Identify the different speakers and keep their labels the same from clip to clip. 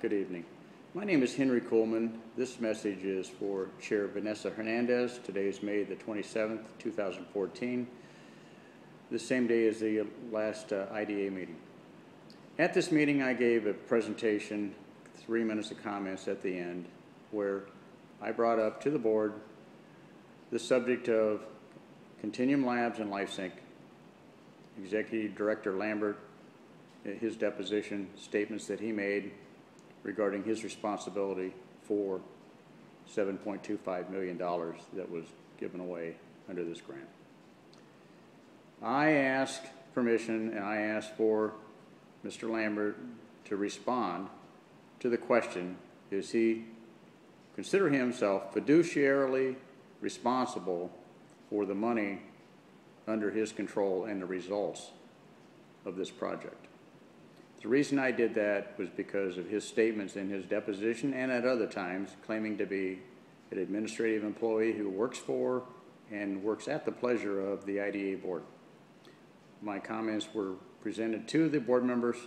Speaker 1: Good evening. My name is Henry Coleman. This message is for Chair Vanessa Hernandez. Today is May the 27th, 2014, the same day as the last IDA meeting. At this meeting, I gave a presentation, 3 minutes of comments at the end, where I brought up to the board the subject of Continuum Labs and LifeSync. Executive Director Lambert, his deposition, statements that he made regarding his responsibility for $7.25 million that was given away under this grant. I asked permission and I asked for Mr. Lambert to respond to the question, is he consider himself fiduciarily responsible for the money under his control and the results of this project? The reason I did that was because of his statements in his deposition and at other times claiming to be an administrative employee who works for and works at the pleasure of the IDA board. My comments were presented to the board members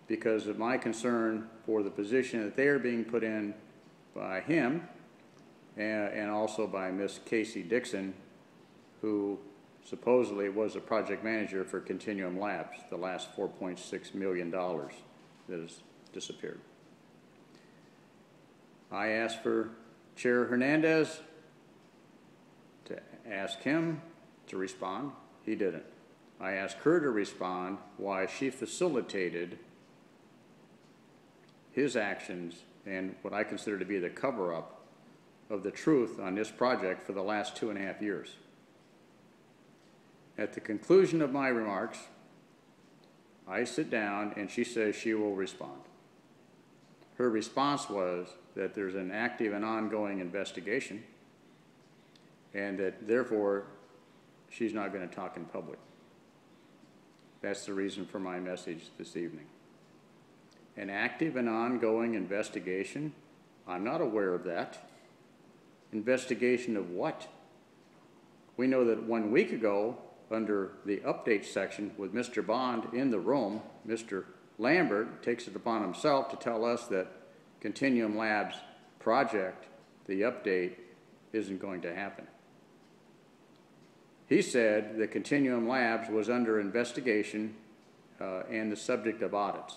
Speaker 1: because of my concern for the position that they are being put in by him and also by Miss Casey Dixon, who supposedly was a project manager for Continuum Labs, the last $4.6 million that has disappeared. I asked for Chair Hernandez to ask him to respond. He didn't. I asked her to respond why she facilitated his actions and what I consider to be the cover-up of the truth on this project for the last 2.5 years. At the conclusion of my remarks, I sit down and she says she will respond. Her response was that there's an active and ongoing investigation and that therefore she's not going to talk in public. That's the reason for my message this evening. An active and ongoing investigation? I'm not aware of that. Investigation of what? We know that 1 week ago, under the update section with Mr. Bond in the room, Mr. Lambert takes it upon himself to tell us that Continuum Labs project, the update, isn't going to happen. He said that Continuum Labs was under investigation and the subject of audits.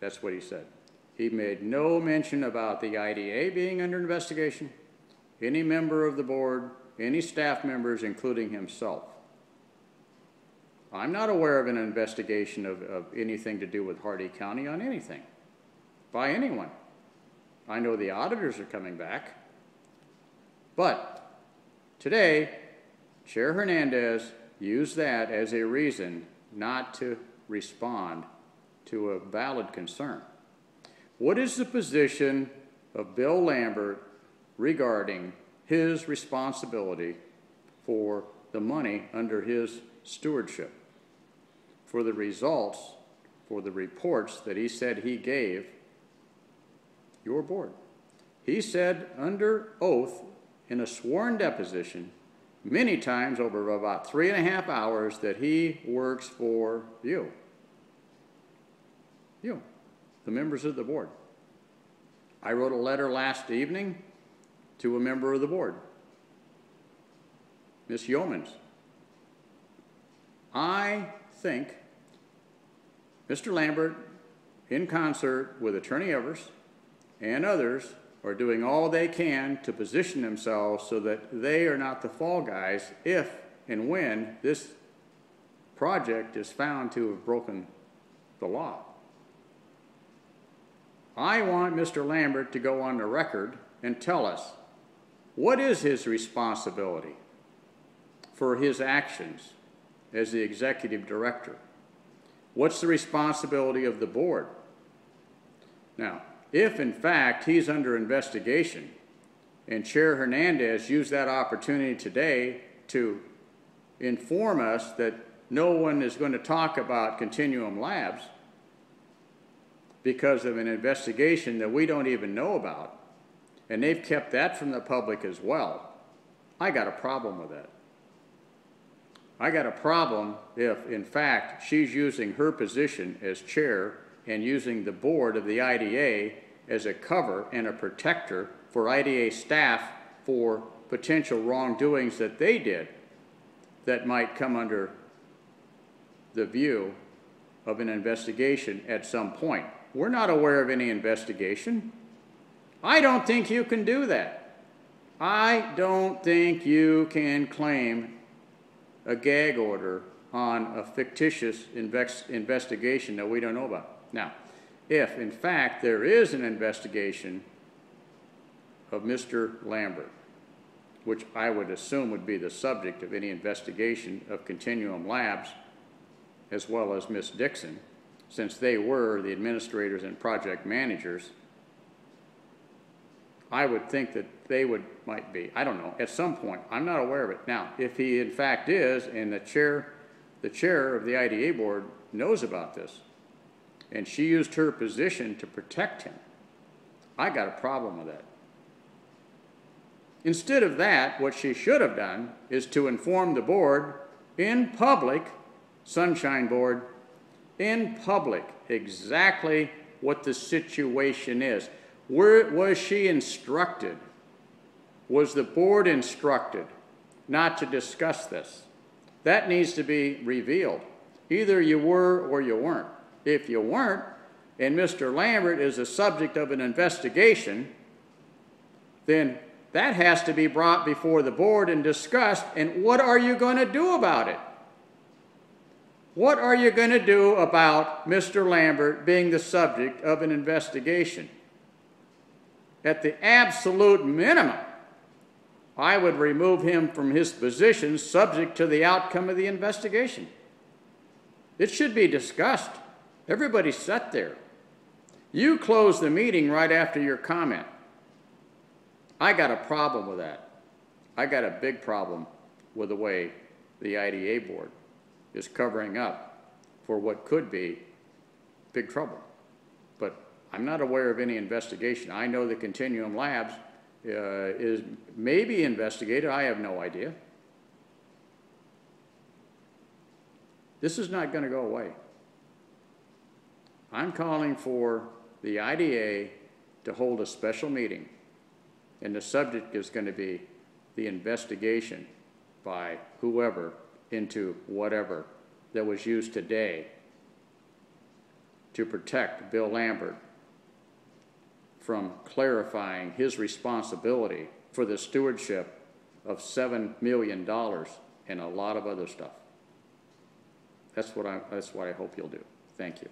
Speaker 1: That's what he said. He made no mention about the IDA being under investigation, any member of the board, any staff members, including himself. I'm not aware of an investigation of anything to do with Hardy County on anything, by anyone. I know the auditors are coming back, but today, Chair Hernandez used that as a reason not to respond to a valid concern. What is the position of Bill Lambert regarding his responsibility for the money under his stewardship, for the results, for the reports that he said he gave your board? He said under oath in a sworn deposition many times over about 3.5 hours that he works for you, the members of the board. I wrote a letter last evening to a member of the board, Ms. Yeomans. I think Mr. Lambert, in concert with Attorney Evers and others, are doing all they can to position themselves so that they are not the fall guys if and when this project is found to have broken the law. I want Mr. Lambert to go on the record and tell us what is his responsibility for his actions as the executive director. What's the responsibility of the board? Now, if in fact he's under investigation and Chair Hernandez used that opportunity today to inform us that no one is going to talk about Continuum Labs because of an investigation that we don't even know about, and they've kept that from the public as well, I got a problem with that. I got a problem if, in fact, she's using her position as chair and using the board of the IDA as a cover and a protector for IDA staff for potential wrongdoings that they did that might come under the view of an investigation at some point. We're not aware of any investigation. I don't think you can do that. I don't think you can claim a gag order on a fictitious investigation that we don't know about. Now, if in fact there is an investigation of Mr. Lambert, which I would assume would be the subject of any investigation of Continuum Labs, as well as Ms. Dixon, since they were the administrators and project managers, I would think that they might be, I don't know, at some point. I'm not aware of it. Now, if he in fact is, and the chair of the IDA board knows about this, and she used her position to protect him, I got a problem with that. Instead of that, what she should have done is to inform the board in public, Sunshine Board, in public, exactly what the situation is. Was she instructed? Was the board instructed not to discuss this? That needs to be revealed. Either you were or you weren't. If you weren't, and Mr. Lambert is the subject of an investigation, then that has to be brought before the board and discussed, and what are you going to do about it? What are you going to do about Mr. Lambert being the subject of an investigation? At the absolute minimum, I would remove him from his position subject to the outcome of the investigation. It should be discussed. Everybody sat there. You closed the meeting right after your comment. I got a problem with that. I got a big problem with the way the IDA board is covering up for what could be big trouble. But I'm not aware of any investigation. I know the Continuum Labs is maybe investigated. I have no idea. This is not going to go away. I'm calling for the IDA to hold a special meeting, and the subject is going to be the investigation by whoever into whatever that was used today to protect Bill Lambert from clarifying his responsibility for the stewardship of $7 million and a lot of other stuff. That's what I hope you'll do. Thank you.